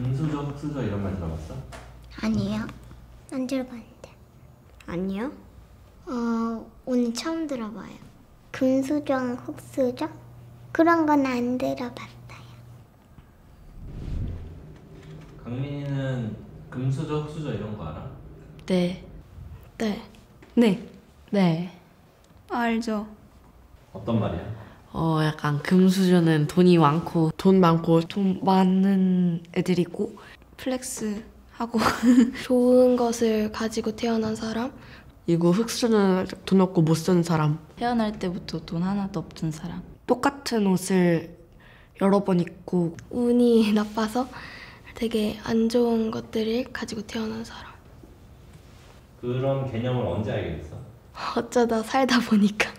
금수저, 흙수저 이런 말 들어봤어? 아니요. 안 들어봤는데. 아니요? 오늘 처음 들어봐요. 금수저, 흙수저? 그런 건 안 들어봤어요. 강민이는 금수저, 흙수저 이런 거 알아? 네. 네. 네. 네. 알죠. 어떤 말이야? 약간 금수저는 돈이 많고 돈 많은 애들이고 플렉스하고 좋은 것을 가지고 태어난 사람? 이거 흙수저는 돈 없고 못 쓰는 사람. 태어날 때부터 돈 하나도 없던 사람. 똑같은 옷을 여러 번 입고 운이 나빠서 되게 안 좋은 것들을 가지고 태어난 사람. 그런 개념을 언제 알게 됐어? 어쩌다 살다 보니까.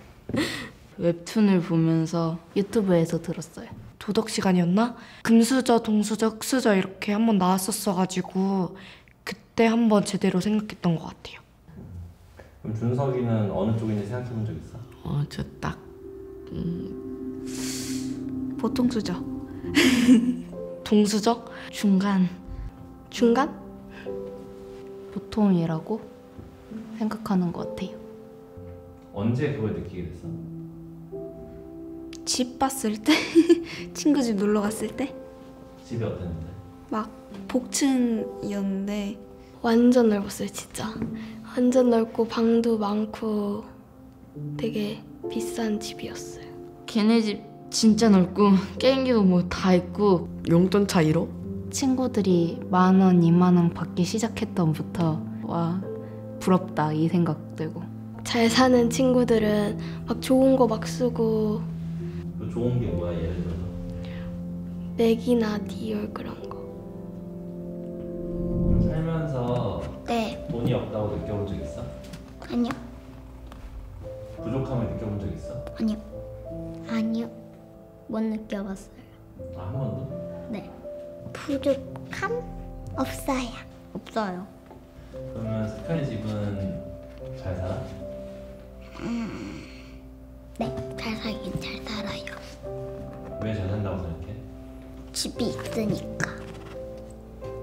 웹툰을 보면서 유튜브에서 들었어요. 도덕 시간이었나? 금수저, 동수저, 흙수저 이렇게 한번 나왔었어가지고 그때 한번 제대로 생각했던 것 같아요. 그럼 준석이는 어느 쪽인지 생각해 본 적 있어? 저 딱 보통 수저. 동수저? 중간. 중간? 보통이라고 생각하는 것 같아요. 언제 그걸 느끼게 됐어? 집 봤을 때? 친구 집 놀러 갔을 때? 집이 어땠는데? 막 복층이었는데 완전 넓었어요 진짜. 완전 넓고 방도 많고 되게 비싼 집이었어요. 걔네 집 진짜 넓고 게임기도 뭐 다 있고 용돈 차이로? 친구들이 10,000원, 20,000원 받기 시작했던부터 와 부럽다 이 생각 들고. 잘 사는 친구들은 막 좋은 거 막 쓰고 그 좋은 게 뭐야, 예를 들어서? 맥이나 디올 그런 거. 그럼 살면서 네. 돈이 없다고 느껴본 적 있어? 아니요. 부족함을 느껴본 적 있어? 아니요. 아니요. 못 느껴봤어요. 아, 한 번도? 네. 부족함? 없어요. 없어요. 그러면 스카이 집은 잘 살아? 네. 잘 살긴 잘 살아요. 왜 잘 산다고 생각해? 집이 있으니까.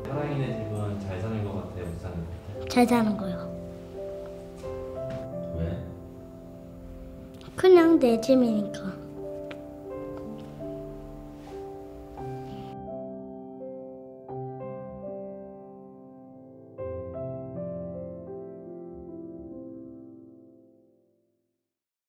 사랑이네 집은 잘 사는 것 같아, 못 사는 것 같아? 잘 사는 거요. 왜? 그냥 내 집이니까.